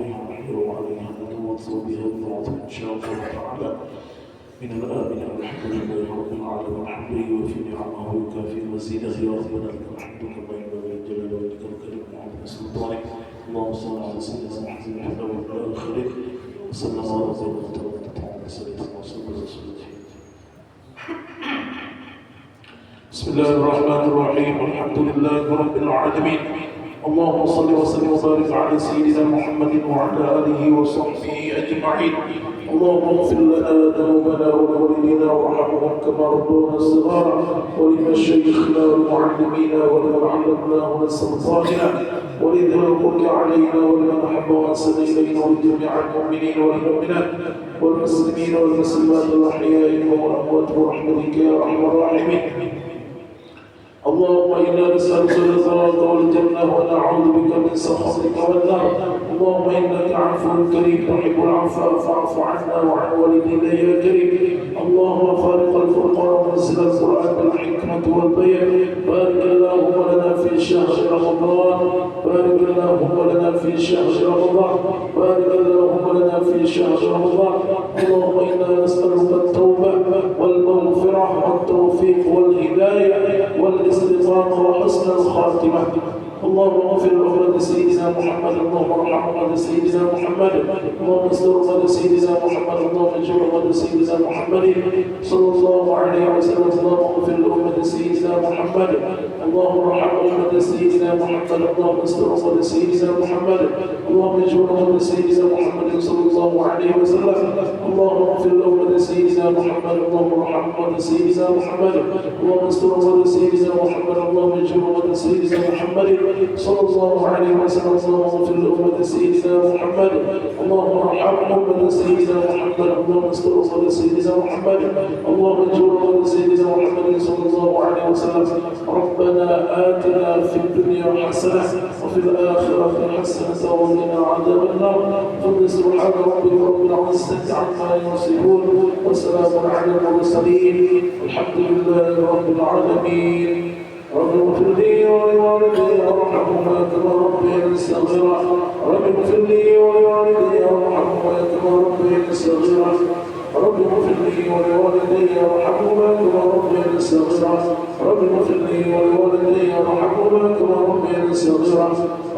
عليها نحيا وعليها نموت وبها نبعث إن شاء الله تعالى من الآمن. الحمد لله رب العالمين حمده وفي نعمه وكافي مزيده يا ربنا لك الحمد كما ينبغي لجلال وجهك الكريم وعظيم سلطانك. اللهم صل على سيدنا محمد وعلى آله الخير وسلم على سيدنا بسم الله الرحمن الرحيم. الحمد لله رب العالمين. اللهم صل وسلم وبارك على سيدنا محمد وعلى آله وصحبه أجمعين. اللهم اغفر لنا ذنوبنا ولوالدينا وارحمهم كما ربونا صغارا ولمشايخنا ومعلمينا ولمن علمناه من سلطاننا ولذي القدر علينا ولمن أحب وأحسن إلينا ولجميع المؤمنين والمؤمنات والمسلمين والمسلمات الأحياء والأموات برحمتك يا أرحم الراحمين. اللهم إنا نسألك رضاك والجنة ونعوذ بك من سخطك والنار. اللهم إنك عفو كريم تحب العفو فاعف عنا وعن والدينا يا كريم. اللهم خالق الفرقان ومنزل القرآن بالحكمة والبيان. بارك اللهم لنا في شهر رمضان. بارك اللهم لنا في شهر رمضان. بارك اللهم لنا في شهر رمضان. اللهم إنا نسألك التوبة والمغفرة والتوفيق والهداية والاستقامة وحسن الخاتمة. اللهم اغفر لأمة سيدنا محمد. اللهم ارحم أمة سيدنا محمد. اللهم استر أمة سيدنا محمد. اللهم اجعل أمة سيدنا محمد صلى الله عليه وسلم. اللهم اغفر لأمة سيدنا محمد. اللهم ارحم أمة سيدنا محمد. اللهم استر أمة سيدنا محمد. اللهم اجعل أمة سيدنا محمد صلى الله عليه وسلم. اللهم اغفر لأمة سيدنا محمد. اللهم ارحم أمة سيدنا محمد. اللهم استر أمة سيدنا محمد. اللهم اجعل أمة سيدنا محمد صلى الله عليه وسلم. اللهم اغفر لأمة سيدنا محمد. اللهم ارحم أمة سيدنا محمد. اللهم استر أمة سيدنا محمد. اللهم اجعل أمة سيدنا محمد صلى الله عليه وسلم. ربنا آتنا في الدنيا حسنة وفي الآخرة حسنة وقنا عذاب النار. سبحان ربك رب العزة عما يصفون وسلام على المرسلين الحمد لله رب العالمين. رب اغفر لي ولوالدي وارحمهما كما ربياني صغيرا. رب اغفر لي ولوالدي وارحمهما كما ربياني صغيرا. رب اغفر لي ولوالدي وارحمهما كما ربياني صغيرا. رب اغفر لي ولوالدي وارحمهما كما ربياني صغيرا.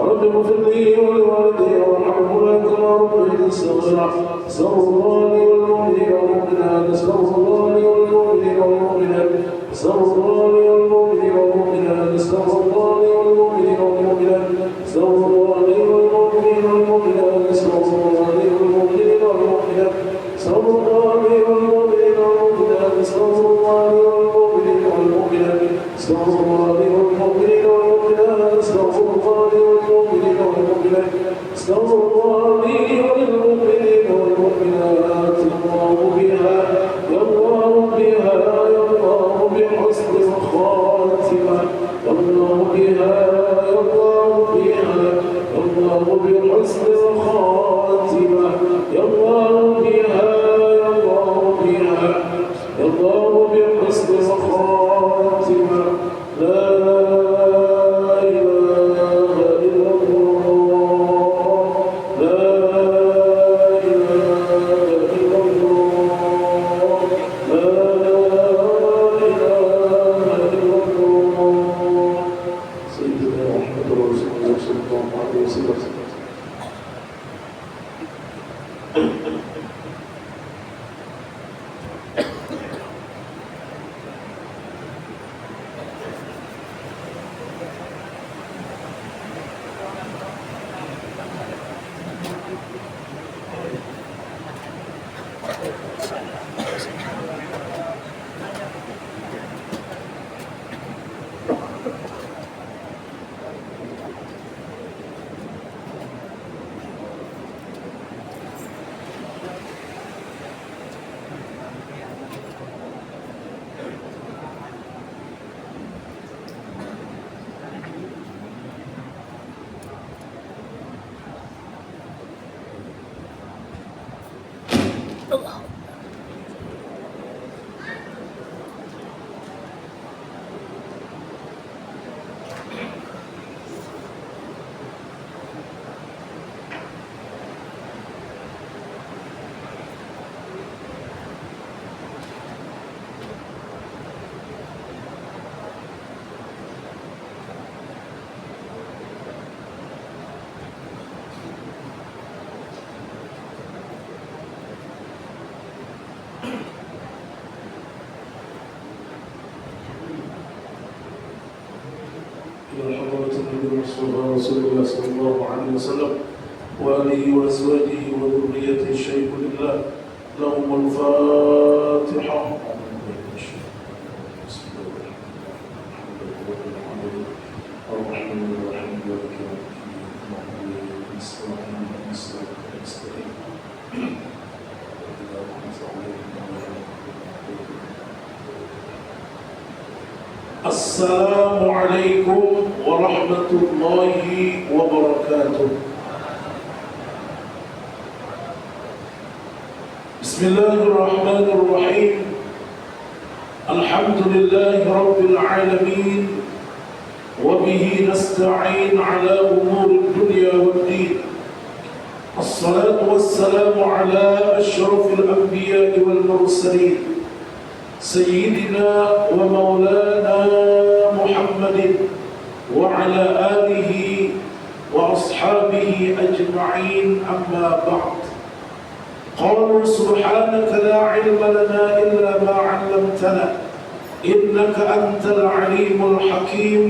رب اغفر لي ولوالدي وارحمهما كما ربياني صغيرا. استغفر الله لي والمؤمنين والمؤمنات. استغفر الله لي والمؤمنين والمؤمنات. استغفر الله لي والمؤمنين والمؤمنات. استغفر الله لي والمؤمنين والمؤمنات. استغفر الله لي والمؤمنين والمؤمنات. استغفر الله لي والمؤمنين والمؤمنات. استغفر الله لي والمؤمنين والمؤمنات. استغفر الله لي والمؤمنين والمؤمنات. استغفر الله لي والمؤمنين والمؤمنات. استغفر الله لي والمؤمنين والمؤمنات. استغفر الله لي والمؤمنين والمؤمنات. الله بها يا الله بها يا الله بحسن الخاتمة. الله بها يا الله بها يا الله بحسن الخاتمة. يا الله بها يا الله بها يا الله بحسن الخاتمة. لا إله إلا الله. لا إله إلا الله. لا إلى حضرة النبي المصطفى رسول الله صلى الله عليه وسلم وآله وأزواجه وذريته الشيخ لله لهم الفاتحة. بسم الله الرحمن الرحيم الرحمن الرحيم مالك يوم الدين نستعين نستعين السلام عليكم ورحمة الله وبركاته. بسم الله الرحمن الرحيم الحمد لله رب العالمين وبه نستعين على أمور الدنيا والدين. الصلاة والسلام على أشرف الأنبياء والمرسلين سيدنا ومولانا محمد وعلى آله وأصحابه أجمعين، أما بعد. قالوا سبحانك لا علم لنا إلا ما علمتنا إنك أنت العليم الحكيم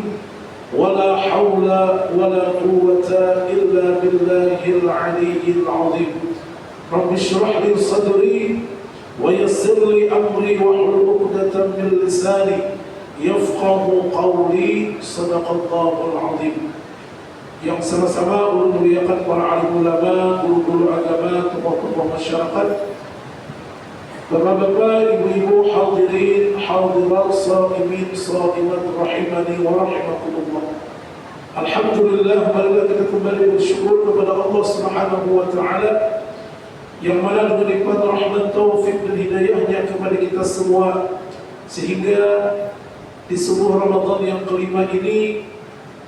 ولا حول ولا قوة إلا بالله العلي العظيم. رب اشرح لي صدري ويسر لي أمري واحلل عقدة من لساني يفقه قولي. صدق الله العظيم. Yang sama-sama ulun muliakan para alim ulama, guru-guru agama, tokoh-tokoh masyarakat, bapak-bapak, ibu-ibu, hadirin, hadirat, shaimin, shaimat, rahimani wa rahimakumullah. Alhamdulillah, marilah kita kembali bersyukur kepada Allah Subhanahu wa taala yang mana dengan nikmat rahmat, taufik dan hidayahnya kepada kita semua, sehingga di sebuah Ramadan yang kelima ini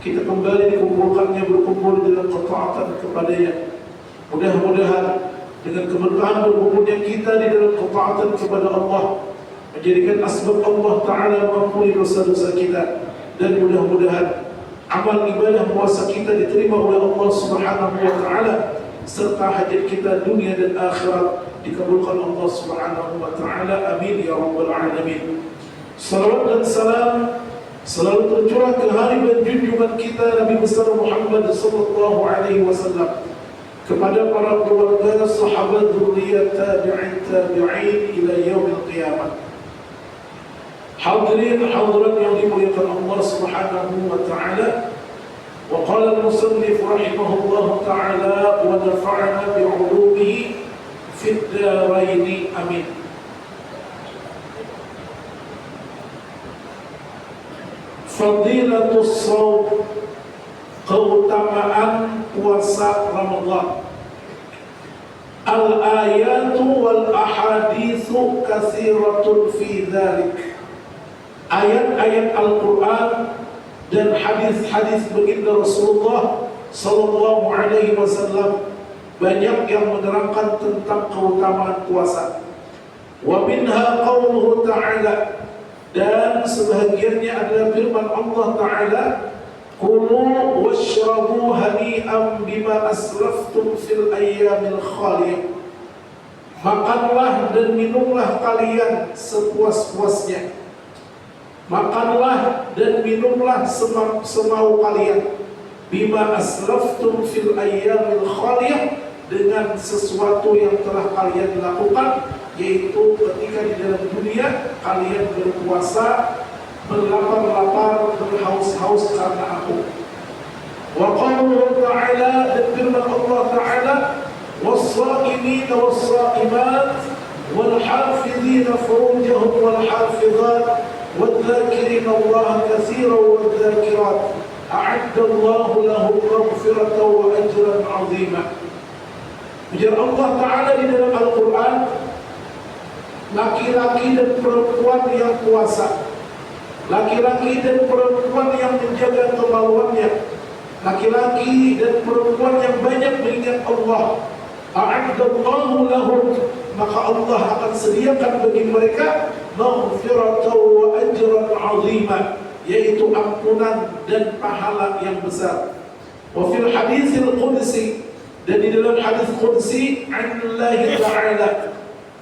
kita kembali dikumpulkannya, berkumpul dalam ketaatan kepadanya. Mudah-mudahan dengan keberkahan berkumpulnya kita di dalam ketaatan kepada Allah menjadikan asbab Allah Ta'ala mengampuni dosa-dosa kita, dan mudah-mudahan amal ibadah puasa kita diterima oleh Allah Subhanahu wa Ta'ala, serta hajat kita dunia dan akhirat dikabulkan Allah Subhanahu wa Ta'ala. Amin ya rabbal alamin. Salawat dan salam selalu tercurah ke hari dan junjungan kita Nabi besar Muhammad sallallahu alaihi wasallam, kepada para keluarga, sahabat, dzurriyyah, tabi'in ila yaumil qiyamah. Hadirin hadirat yang dimuliakan Allah Subhanahu wa taala. Wa qala al-musannif rahimahullah taala wa nafa'ana bi 'ulumihi fid dharain. Amin. Fadilatus shaum, keutamaan puasa Ramadan. Al-ayatu wal ahaditsu katsiratun fi dzalik. Ayat-ayat Al-Qur'an dan hadis-hadis baginda Rasulullah sallallahu alaihi wasallam banyak yang menerangkan tentang keutamaan puasa. Wa minha qauluhu ta'ala, dan sebahagiannya adalah firman Allah Ta'ala, kulu washrabu hani'an bima aslaftum fil ayyamil khaliyah. Makanlah dan minumlah kalian sepuas-puasnya. Makanlah dan minumlah semau kalian. Bima aslaftum fil ayyamil khaliyah, dengan sesuatu yang telah kalian lakukan, yaitu ketika di dalam dunia kalian berpuasa, berlapar-lapar, berhaus-haus karena aku. Wa qauluhu ta'ala, dan firman Allah Ta'ala, was-sha'imina was-sha'imat wal-hafidhina furujahum wal-hafidhat wadh-dhakirina Allah katsiran wadh-dhakirat a'adda Allahu lahum maghfiratan wa ajran 'azima. Ujar Allah Ta'ala di dalam Al-Quran, laki-laki dan perempuan yang puasa, laki-laki dan perempuan yang menjaga kemaluannya, laki-laki dan perempuan yang banyak mengingat Allah, a'addallahu lahum, maka Allah akan sediakan bagi mereka maghfiratan wa ajran 'azima, yaitu ampunan dan pahala yang besar. Wa fil haditsil qudsi, dan di dalam hadis qudsi, anillahi ta'ala,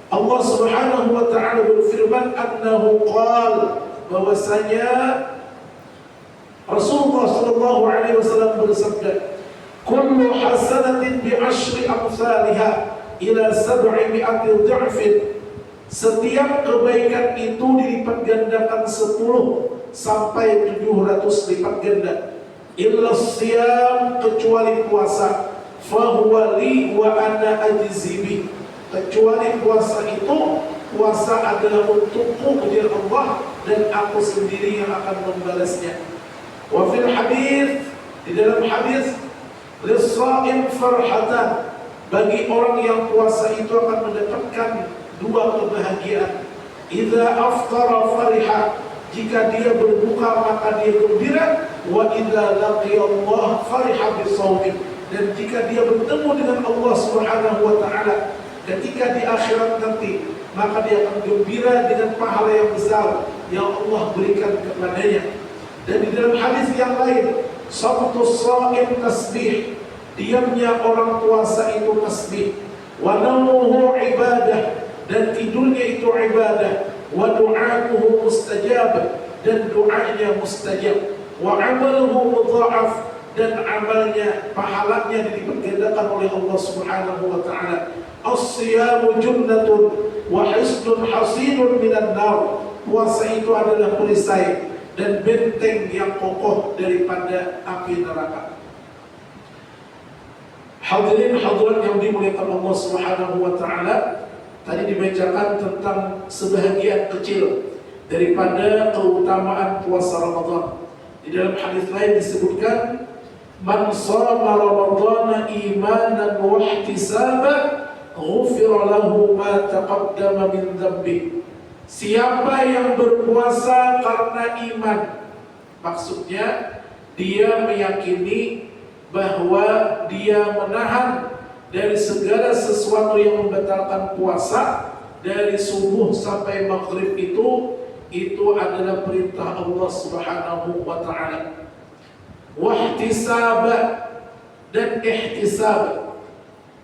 Allah Subhanahu wa taala berfirman, annahu qala, bahwasanya Rasulullah sallallahu alaihi wasallam bersabda, "Kullu hasanatin bi asyri amsalha ila 700 dha'fin." Setiap kebaikan itu dilipat gandakan 10 sampai 700 lipat ganda. Illa siyam, kecuali puasa, fahuwa li wa ana ajzibi. Kecuali puasa itu, puasa adalah untukku ujar Allah, dan aku sendiri yang akan membalasnya. Wa fil hadis, di dalam hadis, lis-shaim farhatan, bagi orang yang puasa itu akan mendapatkan 2 kebahagiaan. Idza aftara fariha, jika dia berbuka maka dia gembira. Wa idza laqiya Allah fariha bisawmi, dan jika dia bertemu dengan Allah Subhanahu wa taala ketika di akhirat nanti, maka dia akan gembira dengan pahala yang besar yang Allah berikan kepadanya. Dan di dalam hadis yang lain, sabtus shaim tasbih, diamnya orang puasa itu tasbih. Wa nawmuhu ibadah, dan tidurnya itu ibadah. Wa du'a'uhu mustajab, dan doanya mustajab. Wa amaluhu mudha'af, dan amalnya, pahalanya dilipat gandakan oleh Allah Subhanahu wa taala. As-siyamu junnatun wa hisnun hasinun minan nar. Puasa itu adalah perisai dan benteng yang kokoh daripada api neraka. Hadirin hadirat yang dimuliakan Allah Subhanahu wa taala, tadi dibacakan tentang sebahagian kecil daripada keutamaan puasa Ramadan. Di dalam hadis lain disebutkan, man shama ramadhana imanan wa ihtisaban ghufira lahu ma taqaddama min dhanbi. Siapa yang berpuasa karena iman, maksudnya dia meyakini bahwa dia menahan dari segala sesuatu yang membatalkan puasa dari subuh sampai maghrib, itu adalah perintah Allah Subhanahu wa taala. Wahtisab, dan ihtisab.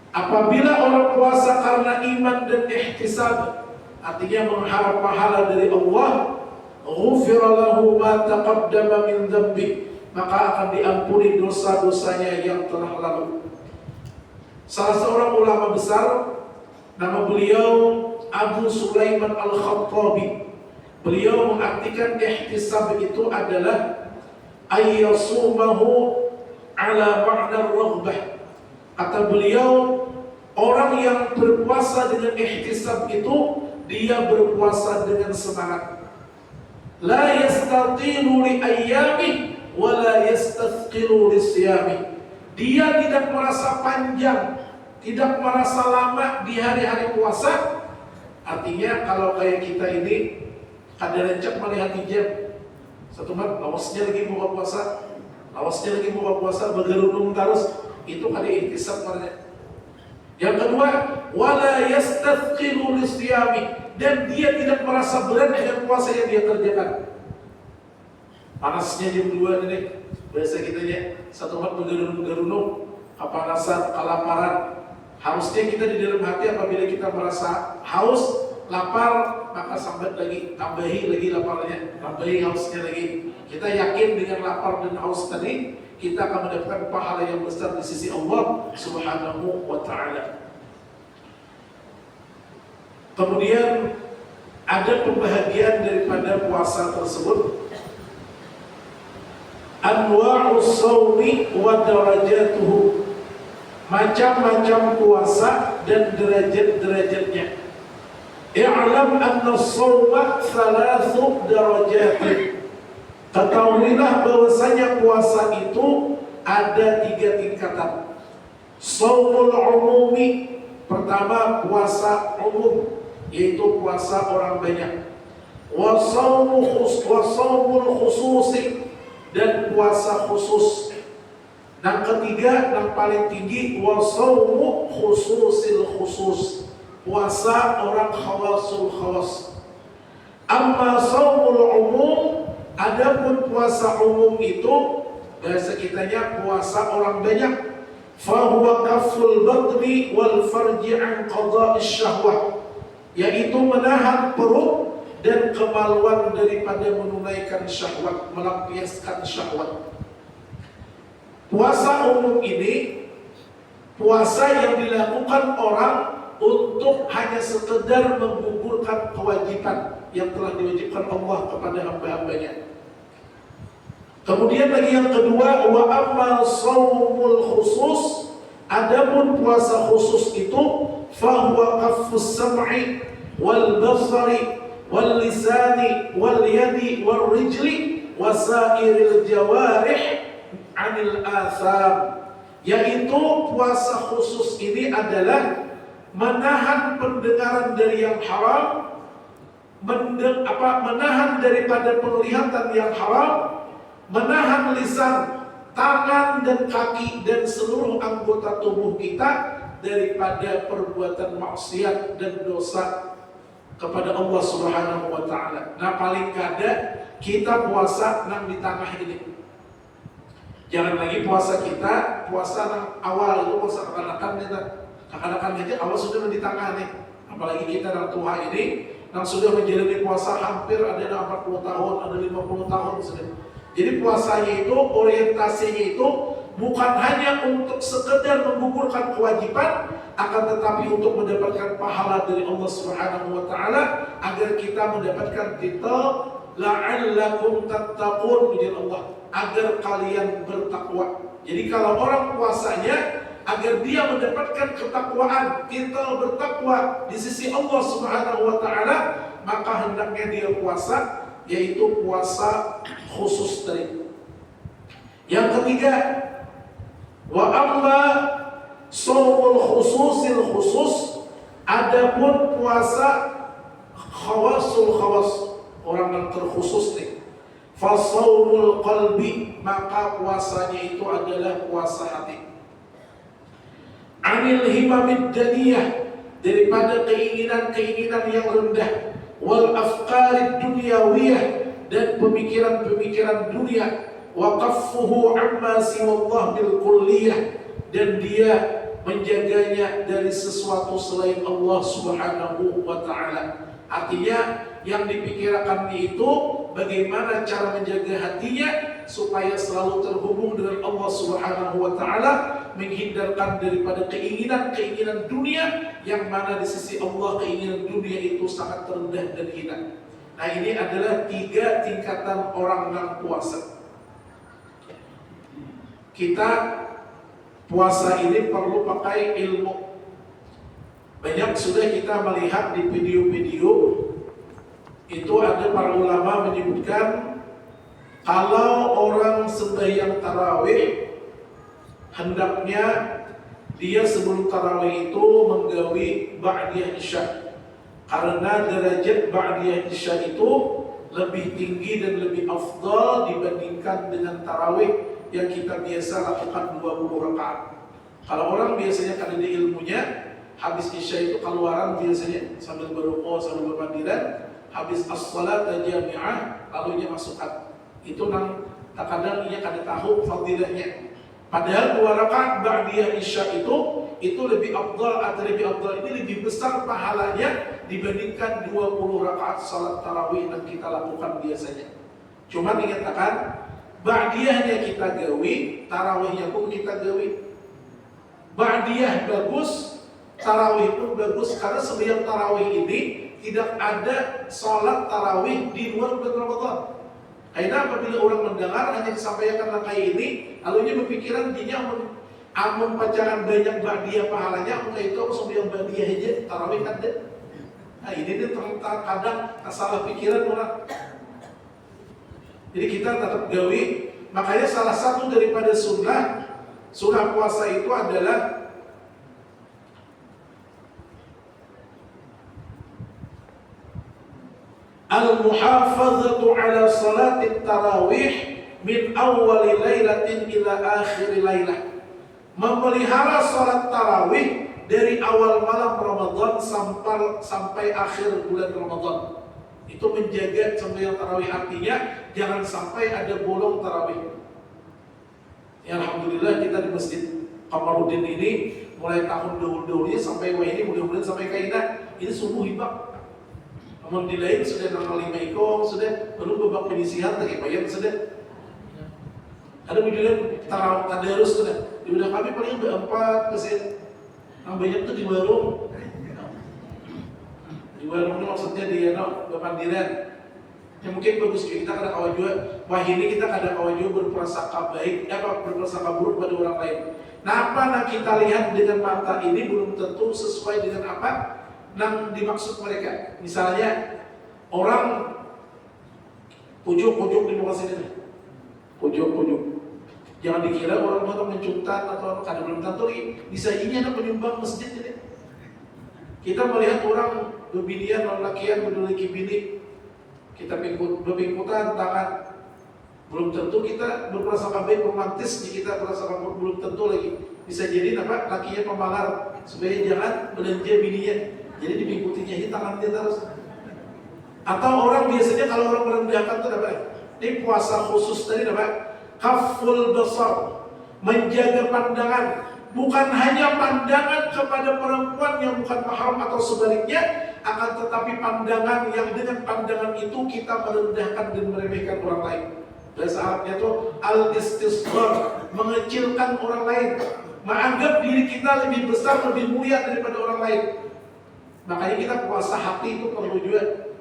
Apabila orang puasa karena iman dan ihtisab, artinya mengharap pahala dari Allah, ghufira lahu ma taqaddama min dhanbi, maka akan diampuni dosa-dosanya yang telah lalu. Salah seorang ulama besar, nama beliau Abu Sulaiman Al-Khattabi, beliau mengartikan ihtisab itu adalah ayyasumahu ala ma'na raghbah. Kata beliau, orang yang berpuasa dengan ihtisab itu, dia berpuasa dengan semangat. La yastatilu li ayyami wa la yastathqilu li siyami. Dia tidak merasa panjang, tidak merasa lama di hari-hari puasa. Artinya kalau kayak kita ini ada rencek melihat jam, satu mat lawasnya lagi buka puasa, bergerudung terus, itu kali ihtisab namanya. Yang kedua, wala yastathqilu lisiyami, dan dia tidak merasa berat dengan puasa yang dia kerjakan. Panasnya jam 2 ini, biasa kitanya satu mat bergerudung, kepanasan, kelaparan. Harusnya kita di dalam hati apabila kita merasa haus, lapar, maka sambat lagi, tambahi lagi laparnya, tambahi hausnya lagi. Kita yakin dengan lapar dan haus tadi, kita akan mendapatkan pahala yang besar di sisi Allah Subhanahu wa ta'ala. Kemudian ada pembahagian daripada puasa tersebut. Anwa'us shaumi wa darajatuhu, macam-macam puasa dan derajat-derajatnya. I'lam anna as-shauma 3 darajat. Ketahuilah bahwasanya puasa itu ada 3 tingkatan. Shaumul umumi, pertama puasa umum, yaitu puasa orang banyak. Wa shaumul khususi, dan puasa khusus. Yang ketiga, yang paling tinggi, wa shaumu khususil khusus, puasa orang khawasul khawas. Amma shaumul umum, adapun puasa umum itu bahasa kitanya puasa orang banyak. Fahuwa kaful batni wal farji an qada'is syahwah, yaitu menahan perut dan dan kemaluan daripada menunaikan syahwat, melampiaskan syahwat. Puasa umum ini puasa yang dilakukan orang untuk hanya sekedar menggugurkan kewajiban yang telah diwajibkan Allah kepada hamba-hambanya. Kemudian lagi yang kedua, wa amma shaumul khusus, adapun puasa khusus itu fahuwa kaffus sam'i wal basari wal lisani wal yadi wal rijli wasairil jawarih anil atham, yaitu puasa khusus ini adalah menahan pendengaran dari yang haram, menahan daripada penglihatan yang haram, menahan lisan, tangan dan kaki dan seluruh anggota tubuh kita daripada perbuatan maksiat dan dosa kepada Allah Subhanahu wa taala. Nah, paling kada kita puasa nang di tengah ini. Jangan lagi puasa kita, puasa nang awal itu puasa kekanakan kita. Kekanakan aja awal sudah di tengah nih. Apalagi kita nang tua ini nang sudah menjalani puasa hampir ada 40 tahun, ada 50 tahun sudah. Jadi puasanya itu, orientasinya itu bukan hanya untuk sekedar menggugurkan kewajiban, akan tetapi untuk mendapatkan pahala dari Allah Subhanahu wa taala agar kita mendapatkan titel la'allakum tattaqun min Allah, agar kalian bertakwa. Jadi kalau orang puasanya agar dia mendapatkan ketakwaan, titel bertakwa di sisi Allah Subhanahu wa taala, maka hendaknya dia puasa, yaitu puasa khusus tadi. Yang ketiga, wa amma shaumul khususil khusus, adapun puasa khawasul khawas, orang yang terkhusus nih. Fa shaumul qalbi, maka puasanya itu adalah puasa hati. Anil himamid daniyah, daripada keinginan-keinginan yang rendah, wal afkarid dunyawiyah, dan pemikiran-pemikiran dunia, wa qaffuhu amma siwallah bil kulliyah, dan dia menjaganya dari sesuatu selain Allah Subhanahu wa taala. Artinya yang dipikirkan itu bagaimana cara menjaga hatinya supaya selalu terhubung dengan Allah Subhanahu wa taala, menghindarkan daripada keinginan-keinginan dunia yang mana di sisi Allah keinginan dunia itu sangat rendah dan hina. Nah, ini adalah 3 tingkatan orang yang puasa. Kita puasa ini perlu pakai ilmu. Banyak sudah kita melihat di video-video itu ada para ulama menyebutkan kalau orang sembahyang tarawih, hendaknya dia sebelum tarawih itu menggawi ba'diyah isya, karena derajat ba'diyah isya itu lebih tinggi dan lebih afdal dibandingkan dengan tarawih yang kita biasa lakukan 20 rakaat. Kalau orang biasanya kan ada ilmunya, habis isya itu keluaran biasanya sambil berrukuk, sambil bermandiran, habis as-salat jami'ah lalu dia masukkan. Itu nang kadang ia kada tahu fadilahnya. Padahal 2 rakaat ba'diyah isya itu lebih afdal, atau lebih afdal ini lebih besar pahalanya dibandingkan 20 rakaat salat tarawih yang kita lakukan biasanya. Cuma dikatakan ba'diyahnya kita gawi, tarawihnya pun kita gawi. Ba'diyah bagus, tarawih pun bagus, karena sebelum tarawih ini tidak ada salat tarawih di luar bulan Ramadan. Karena apabila orang mendengar hanya disampaikan langkah ini, lalunya berpikiran dia amun pacaran banyak ba'diyah pahalanya, maka itu aku sebelum ba'diyah aja tarawih kan deh. Nah, ini dia kadang salah pikiran orang. Jadi kita tetap gawi. Makanya salah satu daripada sunnah puasa itu adalah al-muhafazatu ala salatit tarawih min awwali lailatin ila akhir lailah. Memelihara salat tarawih dari awal malam Ramadan sampai akhir bulan Ramadan. Itu menjaga sembahyang tarawih, artinya jangan sampai ada bolong tarawih. Ya, alhamdulillah kita di Masjid Kamarudin ini mulai tahun dahulu-dahulunya sampai ini mudah-mudahan sampai kainah ini sungguh hibah. Namun di lain sudah nang lima ikong sudah perlu babak penyisihan tak payah sudah. Ada bidulan tadarus sudah. Di belah kami paling berempat kesin. Yang banyak tuh di warung. Di warung itu maksudnya di Bapandiran. Ya mungkin bagus juga kita kada kawan juga. Wah ini kita kada kawan juga berprasangka baik, berprasangka buruk pada orang lain. Nah apa yang kita lihat dengan mata ini belum tentu sesuai dengan apa yang dimaksud mereka. Misalnya orang pujuk di muka sini, pujuk. Jangan dikira orang itu mencuntan atau kada belum tentu bisa ini ada penyumbang masjid ini. Kita melihat orang berbinian, lelakian, berduliki bini, kita berpingkutan tangan. Belum tentu kita berprasangka baik romantis, kita berprasangka belum tentu lagi. Bisa jadi apa? Lakinya pemalar supaya jangan belanja bininya. Jadi dipingkutinya ini tangannya terus. Atau orang biasanya kalau orang merendahkan itu apa? Ini puasa khusus tadi apa? Kaful basar, menjaga pandangan. Bukan hanya pandangan kepada perempuan yang bukan mahram atau sebaliknya, akan tetapi pandangan yang dengan pandangan itu kita merendahkan dan meremehkan orang lain. Bahasa Arabnya itu al-istisghar, mengecilkan orang lain, menganggap diri kita lebih besar, lebih mulia daripada orang lain. Makanya kita puasa hati itu perlu juga.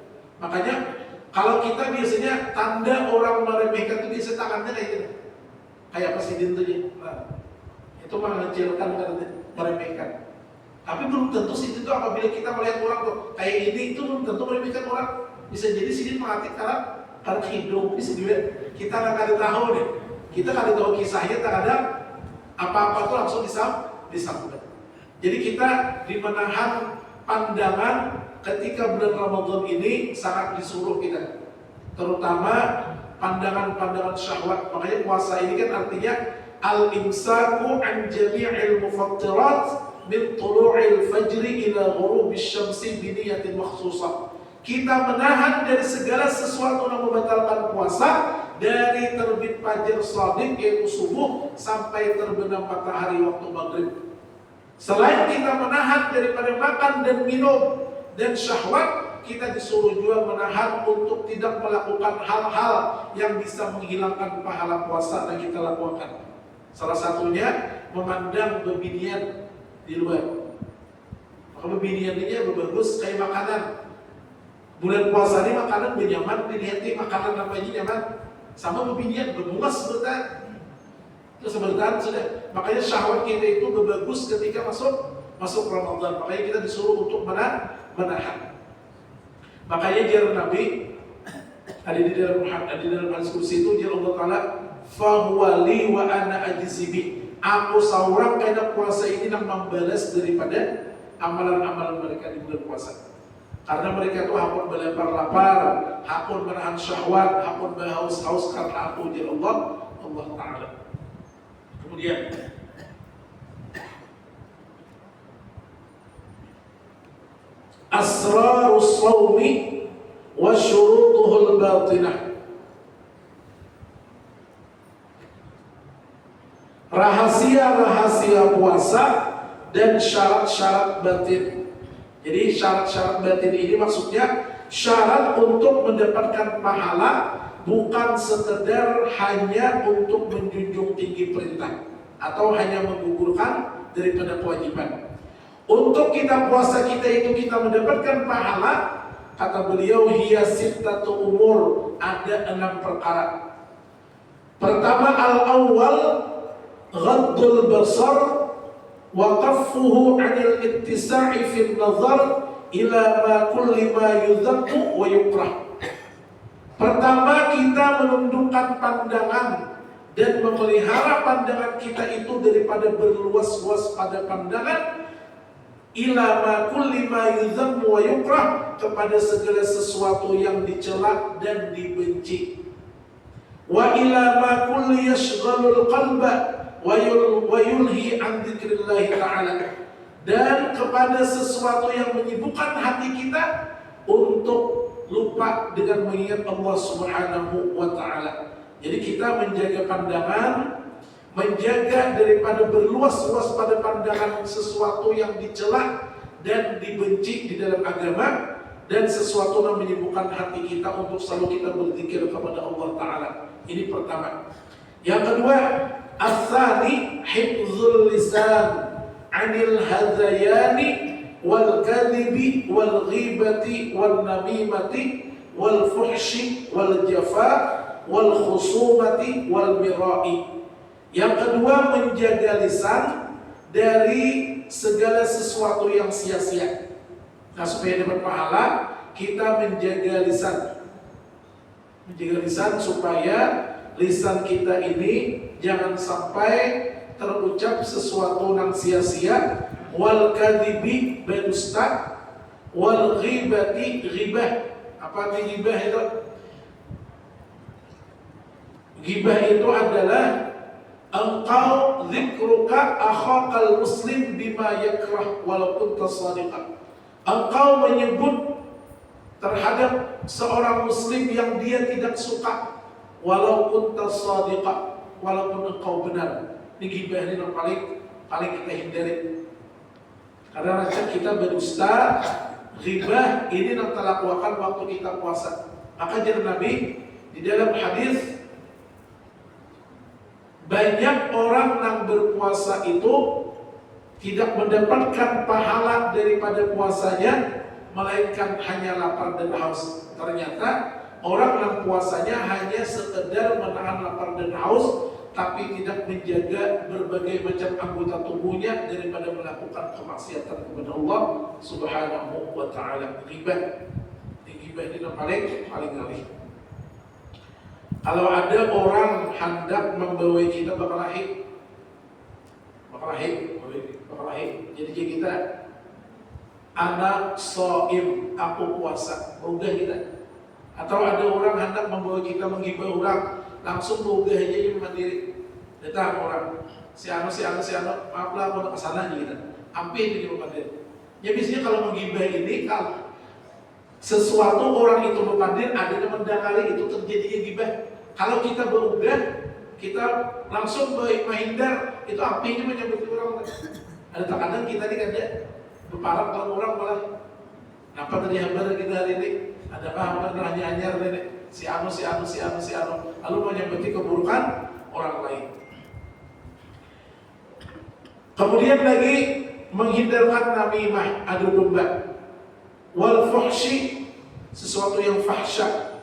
Makanya kalau kita biasanya tanda orang meremehkan itu biasa tangannya kayak gitu, kayak presiden tuh ya. Nah, itu mengecilkan, meremehkan. Tapi belum tentu sih itu apabila kita melihat orang tuh kayak ini itu belum tentu meremehkan orang. Bisa jadi sini mengatik karena hidung bisa juga. Kita nggak tahu deh. Kita nggak tahu kisahnya, terkadang apa-apa tuh langsung disambut. Jadi kita menahan pandangan ketika bulan Ramadan ini sangat disuruh kita, terutama pandangan-pandangan syahwat. Makanya puasa ini kan artinya al-imsaku an jami'il mufattirat min tulu'il fajri ila ghurubish syamsi bi niyatin makhsusah. Kita menahan dari segala sesuatu yang membatalkan puasa, dari terbit fajar shadiq yaitu subuh sampai terbenam matahari waktu maghrib. Selain kita menahan daripada makan dan minum dan syahwat, kita disuruh juga menahan untuk tidak melakukan hal-hal yang bisa menghilangkan pahala puasa yang kita lakukan. Salah satunya memandang bebinian di luar. Maka bebinian ini bagus kayak makanan. Bulan puasa ini makanan benyaman, dilihat makanan apa aja nyaman. Sama bebinian berbungas sebentar. Terus sebentar sudah. Makanya syahwat kita itu bagus ketika masuk Ramadan. Makanya kita disuruh untuk menahan. Makanya jalan Nabi ada di dalam hadis kursi itu jalan Allah Taala, fahuwa li wa ana ajzibi. Aku seorang karena puasa ini yang membalas daripada amalan-amalan mereka di bulan puasa. Karena mereka itu hakun berlapar-lapar, hakun menahan syahwat, hakun berhaus-haus karena aku jalan Allah Taala. Kemudian asrarus sawmi wa syurutuhul batinah. Rahasia-rahasia puasa dan syarat-syarat batin. Jadi syarat-syarat batin ini maksudnya syarat untuk mendapatkan pahala, bukan sekedar hanya untuk menjunjung tinggi perintah atau hanya menggugurkan daripada kewajiban. Untuk kita puasa kita itu kita mendapatkan pahala, kata beliau hiya sittatu umur, ada 6 perkara. Pertama al-awwal ghaddul basar wa qaffuhu 'anil ittisa'i fil nazar ila ma kulli ma yudhaqu wa yukrah. Pertama kita menundukkan pandangan dan memelihara pandangan kita itu daripada berluas-luas pada pandangan ila ma kulli ma yudhaqu wa yukrah, kepada segala sesuatu yang dicela dan dibenci. Wa ila ma kulli yashghalul qalba wa yulhi an dzikrillah ta'ala, dan kepada sesuatu yang menyibukkan hati kita untuk lupa dengan mengingat Allah Subhanahu wa ta'ala. Jadi kita menjaga pandangan, menjaga daripada berluas-luas pada pandangan sesuatu yang dicela dan dibenci di dalam agama. dan sesuatu yang menyibukkan hati kita untuk selalu kita berzikir kepada Allah Ta'ala. Ini pertama. Yang kedua, as-tsani hifdzul lisan 'anil hadzayani wal kadhibi wal ghibati wal namimati wal fuhshi wal jafa wal khusumati wal mirai. Yang kedua, menjaga lisan dari segala sesuatu yang sia-sia. Nah, supaya dapat pahala, kita menjaga lisan. Menjaga lisan supaya lisan kita ini jangan sampai terucap sesuatu yang sia-sia. Wal kadhibi berdusta, wal ghibati ghibah. Apa arti ghibah itu? Ghibah itu adalah engkau zikruka akhakal muslim bima yakrah walaupun tasadiqah. Engkau menyebut terhadap seorang muslim yang dia tidak suka walaupun tasadiqah, walaupun engkau benar. Ini ghibah ini yang paling kita hindari. Karena nanti kita berdusta, ghibah ini yang kita lakukan waktu kita puasa. Maka jadi Nabi di dalam hadis, banyak orang yang berpuasa itu tidak mendapatkan pahala daripada puasanya, melainkan hanya lapar dan haus. Ternyata orang yang puasanya hanya sekedar menahan lapar dan haus, tapi tidak menjaga berbagai macam anggota tubuhnya daripada melakukan kemaksiatan kepada Allah Subhanahu wa Ta'ala. Ghibah ini yang paling ngeri. Kalau ada orang hendak membawa kita berkelahi, jadi kita anak shaim, aku puasa, ogah kita. Atau ada orang hendak membawa kita menghibah orang, langsung ogah aja yang mandiri. Datang orang, si anu, maaflah aku nak kesana aja kita. Hampir jadi berpandir. Ya biasanya kalau menghibah ini, kalau sesuatu orang itu berpandir, ada yang mendakari itu terjadinya ghibah. Kalau kita berugah, kita langsung menghindar, itu apinya menyambut orang. Ada terkadang kita ini kan ya berparang kalau orang malah apa tadi habar kita hari ini, ada apa hanya nenek si anu, lalu menyambuti keburukan orang lain. Kemudian lagi menghindarkan namimah, adu domba, wal fuhshi, sesuatu yang fahsya,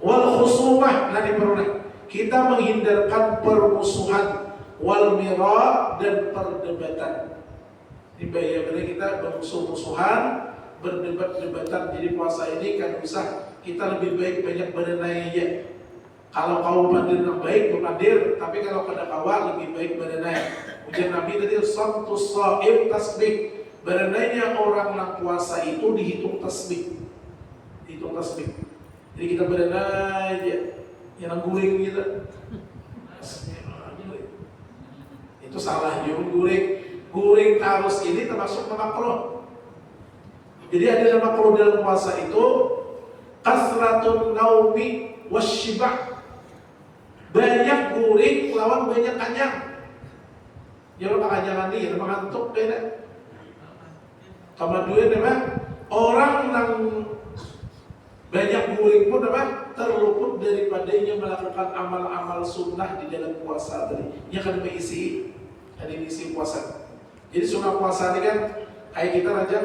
wal khusumah, nanti perunah. Kita menghindarkan permusuhan, wal mira, dan perdebatan. Di bayar kita bermusuh-musuhan, berdebat-debatan. Jadi puasa ini kan usah kita lebih baik banyak berenaya. Kalau kau pandir yang baik berpandir, tapi kalau pada kawa lebih baik berenaya. Ujian Nabi tadi samtus shaim tasbih. Berenaya orang yang puasa itu dihitung tasbih. Jadi kita berenaya yang guring gitu. Itu salah juga guring tarus ini termasuk makruh. Jadi ada nama makruh dalam puasa itu kasratun naumi wasyibah. Banyak guring lawan banyak kanyang. Ya lo kanyangan nih, ya ngantuk beda. Kemudian memang orang yang banyak guring pun terluput daripadanya melakukan amal-amal sunnah di dalam puasa tadi. Yang akan mengisi puasa. Jadi sunnah puasa ini kan kayak kita aja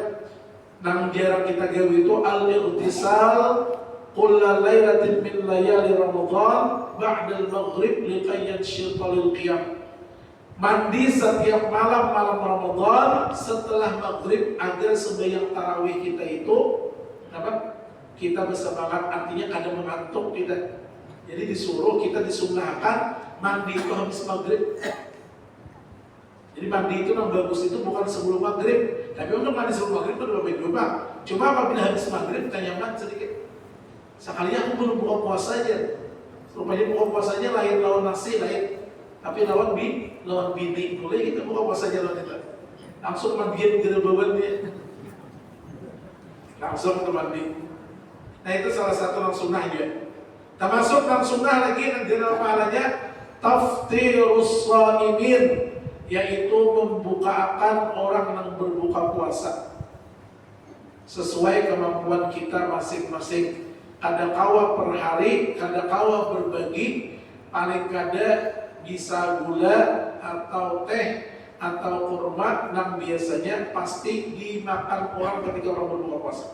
nang jarang kita gawe itu al-ightisal kulla lailatin min layali Ramadan ba'da al-maghrib liqayyan syaitanil qiyam. Mandi setiap malam Ramadan setelah maghrib agar sembahyang tarawih kita itu kita bersemangat, artinya kada mengantuk kita. Jadi kita disunnahkan mandi itu habis maghrib. Jadi mandi itu yang bagus itu bukan sebelum maghrib, tapi untuk mandi sebelum maghrib itu udah baik juga. Cuma apabila habis maghrib tanyaman sedikit. Sekali aku belum buka puasa aja. Rupanya buka puasanya lain lawan nasi lain, tapi lawan bini boleh kita buka puasa aja lawan itu. Langsung mandian gara bawan dia. Langsung ke mandi. Nah itu salah satu yang sunnah juga. Termasuk yang sunnah lagi yang general pahalanya taftirus shaimin, yaitu membukakan orang yang berbuka puasa. sesuai kemampuan kita masing-masing. Kada kawa per hari, kada kawa berbagi, paling kada bisa gula atau teh atau kurma yang biasanya pasti dimakan orang ketika orang berbuka puasa.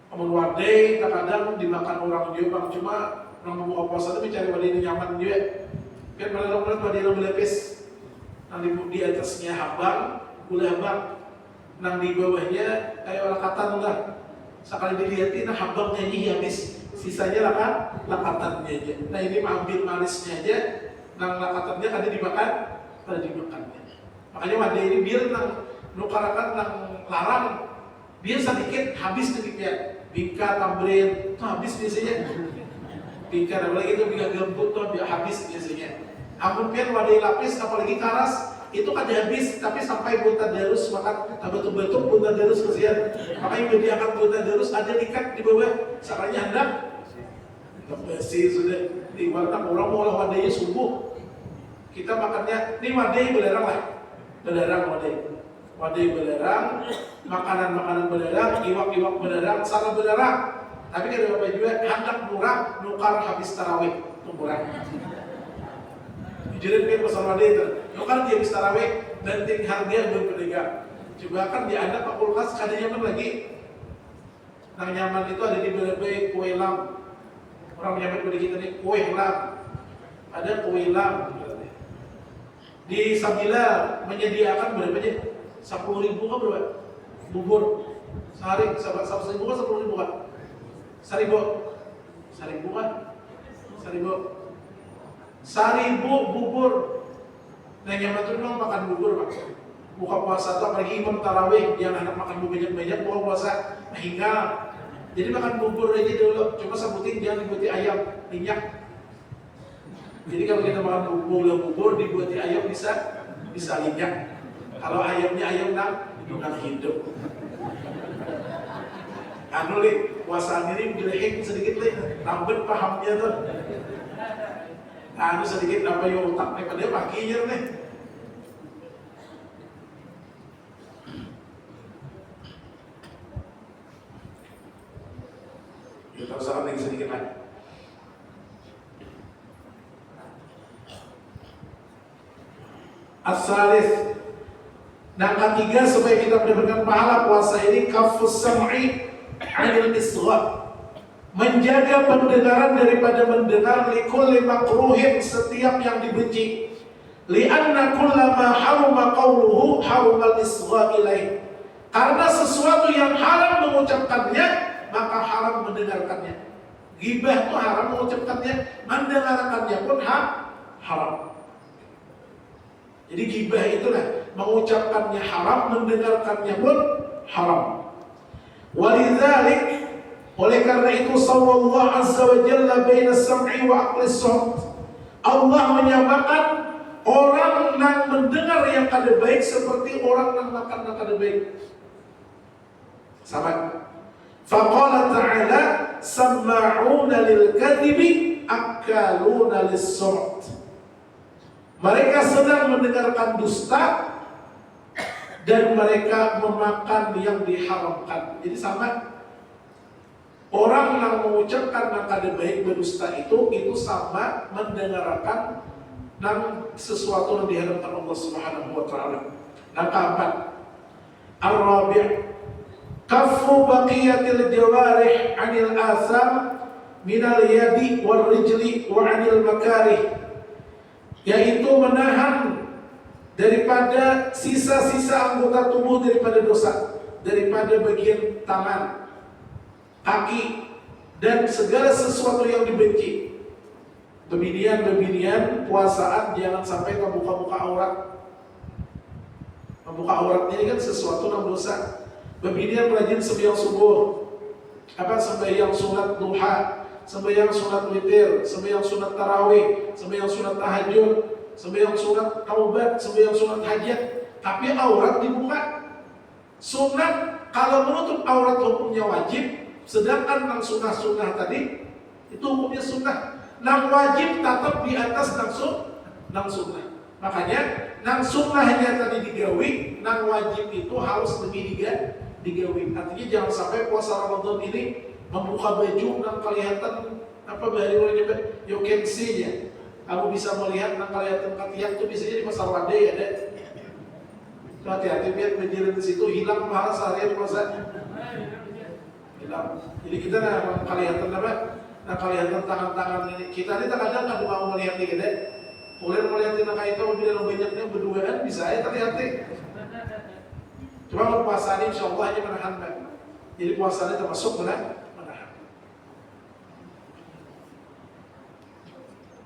Amun wadai terkadang dimakan orang juga, cuma orang berbuka puasa itu mencari wadai yang nyaman juga. Kan pada orang wadai yang melipis, nanti di atasnya habang, gula habang, nang di bawahnya kayak lakatan lah. Sekali dilihatin habangnya ini habis, sisanya lakatannya aja. Nah ini ambil manisnya aja, nang lakatannya kada dimakan. Makanya wadah ini biar nang nukarakan nang larang, biar sedikit habis sedikit. Bingka tambrin itu habis biasanya. Bingka apalagi itu bingka gembut tuh biar habis biasanya. Amun pian wadah lapis apalagi karas itu kan habis, tapi sampai bunta darus makan betul-betul bunta darus kesian. Makanya bila diangkat bunta darus ada ikat di bawah, sakarnya hendak bersih sudah. Ibaratnya orang mau olah wadahnya subuh. Kita makannya, ini wadai belerang lah, belerang wadai belerang, makanan belerang, iwak belerang, salah belerang. Tapi kada apa juga hendak murah, nukar habis tarawih, itu murah. Jadi kan pasal wadai itu, nukar dia habis tarawih dan harga berpedagang. Coba kan dia ada pak kulkas, kada nyaman lagi. Nang nyaman itu ada di berbagai kue lam. Orang nyaman pada kita nih kue lam, ada kue lam. Di Sabila menyediakan berapa aja? 10.000 kan berapa? Bubur sehari, 1.000 kan 10.000 kan? 1.000 kan? 1.000 bubur. Nah nyaman tuh memang makan bubur Pak. Buka puasa tuh apalagi imam tarawih yang anak makan bubur banyak buka puasa hingga. Jadi makan bubur aja dulu. Cuma sebutin jangan dibuati ayam minyak. Jadi kalau kita makan bubur dibuat ayam bisa minyak. Kalau ayamnya ayam nang hidup. Anu li puasa ini dileheng sedikit li, tambet pahamnya tuh. Anu sedikit apa yang otak nih pada paginya nih. Kita usahakan lagi sedikit lagi. As-salis. Nah ketiga supaya kita mendapatkan pahala puasa ini kafus sam'i 'anil isghar. Menjaga pendengaran daripada mendengar likulli makruhin setiap yang dibenci. Li'anna kullama haruma qawluhu harumal isghar ilaih. Karena sesuatu yang haram mengucapkannya maka haram mendengarkannya. Ghibah itu haram mengucapkannya, mendengarkannya pun haram. Jadi ghibah itulah mengucapkannya haram, mendengarkannya pun haram. Walidzalik, oleh karena itu sallallahu azza wa jalla baina sam'i wa aqli shaut. Allah menyamakan orang yang mendengar yang kada baik seperti orang yang makan yang kada baik. Sama. Faqala ta'ala samma'una lil kadhibi akaluna lis shaut. Mereka sedang mendengarkan dusta dan mereka memakan yang diharamkan. Jadi sama. Orang yang mengucapkan yang kada baik berdusta itu sama mendengarkan dan sesuatu yang diharamkan Allah Subhanahu wa taala. Yang keempat, ar-rabi' kaffu baqiyatil jawarih 'anil atham minal yadi wal rijli wa 'anil makarih. Yaitu menahan daripada sisa-sisa anggota tubuh daripada dosa, daripada bagian tangan, kaki, dan segala sesuatu yang dibenci. Bebinian puasaan jangan sampai membuka-buka aurat. Membuka auratnya ini kan sesuatu yang dosa. Bebinian rajin sembahyang subuh, sembahyang sunat duha, sembahyang sunat witir, sembahyang sunat tarawih, sembahyang sunat tahajud, sembahyang sunat taubat, sembahyang sunat hajat. Tapi aurat dibuka. Sunat kalau menutup aurat hukumnya wajib, sedangkan nang sunnah tadi itu hukumnya sunnah. Nang wajib tetap di atas nang sunnah. Makanya nang sunnahnya tadi digawi, nang wajib itu harus lebih digawin. Artinya jangan sampai puasa Ramadan ini membuka baju dan kelihatan apa baru you can see ya. Kamu bisa melihat dan kelihatan katiak itu biasanya di pasar Wade ya deh. Hati-hati biar berjalan di situ hilang pahala seharian puasa. Hilang. Jadi kita nak kelihatan apa? Nah kelihatan tangan-tangan ini. Kita ini kadang nggak mau melihat gitu deh. Boleh melihat tangan itu bila banyaknya berduaan bisa ya hati-hati. Cuma kalau puasa ini insya Allah hanya menahan kan. Jadi puasa ini termasuk menahan.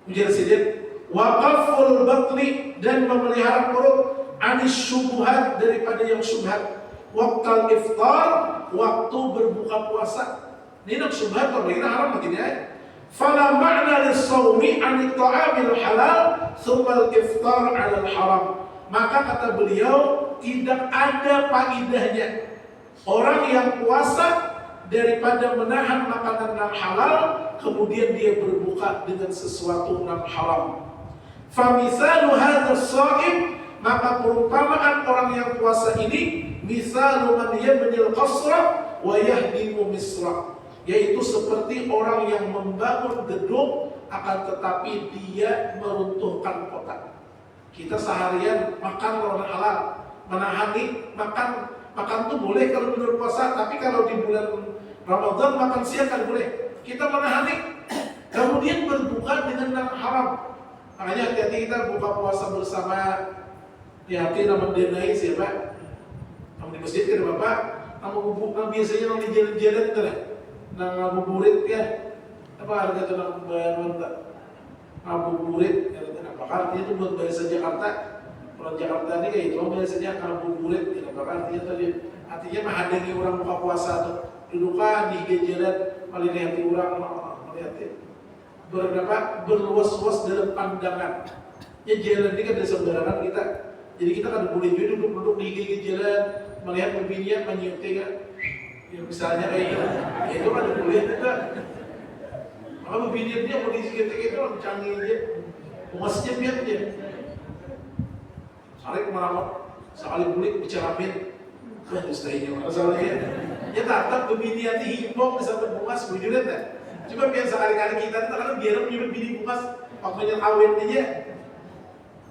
Ujian sidin. Waqaful batni dan memelihara perut. Anis syubhat daripada yang syubhat. Waqtal iftar waktu berbuka puasa. Ini nak syubhat kalau kita haram begini ya. Fala ma'na lis-shaumi 'an at-ta'amil halal thumma al-iftar 'ala al-haram. Maka kata beliau tidak ada faedahnya orang yang puasa daripada menahan makanan yang halal kemudian dia berbuka dengan sesuatu yang haram. Fa misalu hadzal shaim, maka perumpamaan orang yang puasa ini misalu man yabnil qasra wa yahdimu misra, yaitu seperti orang yang membangun gedung akan tetapi dia meruntuhkan kota. Kita seharian makan orang halal, menahani makan tuh boleh kalau menurut puasa, tapi kalau di bulan Ramadan makan siang kan boleh. Kita menahani, kemudian berbuka dengan yang haram. Makanya hati-hati kita buka puasa bersama. Hati-hati nama denai siapa? Kamu di masjid kan bapak? Kamu buka biasanya orang di jalan-jalan kan? Nang ngabuburit ya? Apa harga itu nang bayar tak? Ngabuburit, apa artinya itu buat bahasa Jakarta? Orang Jakarta ini kayak itu biasanya ngabuburit, apa artinya tadi? Artinya menghadangi orang buka puasa tuh. Dudukan di jalan melihat orang melihat berluas-luas dalam pandangan. Ya jalan ini kan ada sembarangan kita. Jadi kita kan boleh juga duduk-duduk di jalan melihat pembinian menyuting kan. Ya misalnya kayak gitu. Ya itu kan boleh juga. Maka pembinian dia mau disekitar itu orang canggih aja. Masjid biar aja. Saling merawat, sekali boleh bicarain. Kan justru masalahnya. Ya tatap pembinian dihimbau misalnya bungas bujuran tak? Cuma biar sekali-kali kita kadang biar menyebut bini bungas waktunya kawin aja.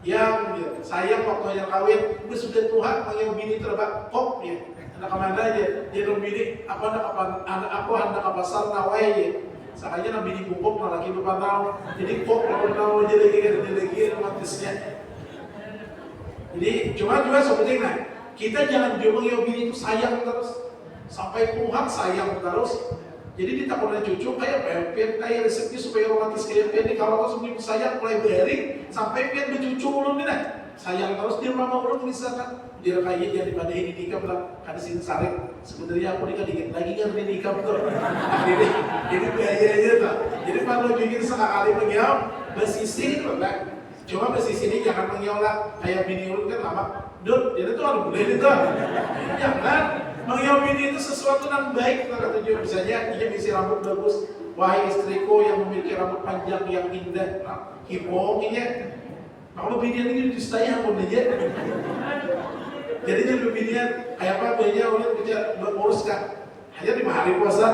Yang sayang waktunya kawin, udah sudah Tuhan panggil bini terbang kok ya. Anak kemana aja? Dia dong bini apa anak aku hendak apa pasar nawai aja. Sakanya nak bini bungkuk nak lagi depan tahu. Jadi kok lawan tahu aja lagi romantisnya. Jadi cuma seperti nah kita jangan jomong ya bini itu sayang terus. Sampai Tuhan sayang terus. Jadi kita punya cucu kayak pempet, kayak resepnya supaya romantis kayak pempet. Kalau terus sebelum sayang mulai beri sampai pempet bercucu belum nih. Sayang terus dia mama belum misalkan dia kayaknya jadi pada ini nikah bilang ada sini sarik. Sebenarnya aku nikah dikit lagi kan ini nikah betul. Jadi biaya aja tak. Jadi kalau bikin sekali mengiau bersisi lah. Cuma bersisi ini jangan mengiau lah. Kayak bini urut kan lama. Dud, jadi tuh harus boleh itu. Jangan. Mengiau itu sesuatu yang baik, kata Tujuh. Misalnya, dia isi rambut bagus. Wahai istriku yang memiliki rambut panjang yang indah, hibonginya. Kalau binian ini distaya pun aja. Jadi jadi binian kayak apa? Banyak orang kerja berurus kan. Hanya di hari puasa,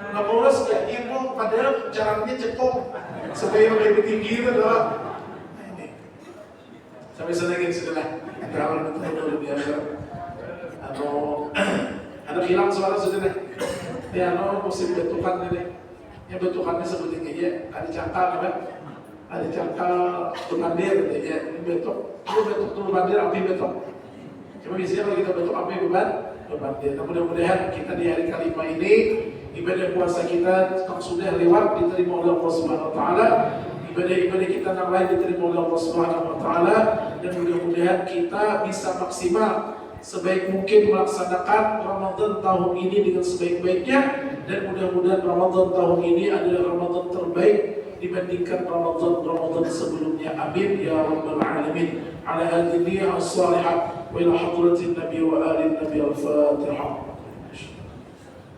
nggak urus ya. Ibu padahal caranya cekok supaya lebih tinggi itu adalah. Sampai senangin setelah terawal betul biasa. Atau ada hilang suara sudah deh. Ya, musim betukan ini. Ya betukannya sebetulnya ya, ada cangkal kan? Ada cangkal tumandir ya. Ini betuk tuh bandir api betuk. Cuma biasanya kalau kita betuk api bebandir. Nah, mudah-mudahan kita di hari kelima ini ibadah puasa kita yang sudah lewat diterima oleh Allah Subhanahu wa taala. Ibadah-ibadah kita yang lain diterima oleh Allah Subhanahu wa taala dan mudah-mudahan kita bisa maksimal sebaik mungkin melaksanakan Ramadan tahun ini dengan sebaik-baiknya dan mudah-mudahan Ramadan tahun ini adalah Ramadan terbaik dibandingkan Ramadan sebelumnya. Amin ya rabbal alamin. Ala hadhihi as-salihah wa ila hadratin nabi wa ali nabi al-fatihah.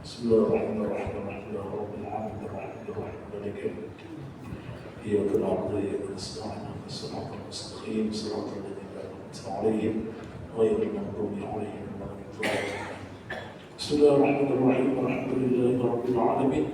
Bismillahirrahmanirrahim. Ya rabbil alamin arrahmanirrahim maliki yawmiddin. Iyyaka na'budu wa iyyaka nasta'in. Shiratal mustaqim shiratal ladzina an'amta 'alaihim غير المغضوب عليهم ولا الضالين. بسم الله الرحمن الرحيم الحمد لله رب العالمين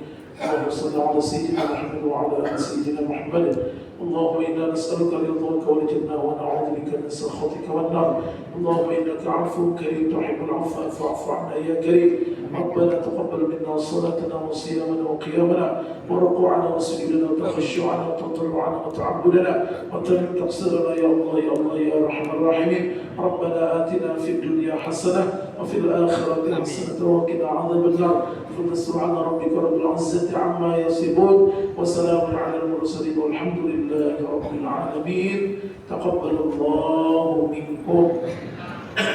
اللهم صل على سيدنا محمد وعلى ال سيدنا محمد اللهم انا نسالك رضاك والجنه ونعوذ بك من سخطك والنار اللهم انك عفو كريم تحب العفو فاعف عنا يا كريم ربنا تقبل منا صلاتنا وصيامنا وقيامنا وركوعنا وسجودنا وتخشعنا وتضرعنا وتعبدنا وترك تقصيرنا يا الله يا الله يا ارحم الراحمين ربنا اتنا في الدنيا حسنه وفي الآخرة حسنة وقنا عذاب النار سبحان ربك رب العزة عما يصفون وسلام على المرسلين والحمد لله رب العالمين تقبل الله منكم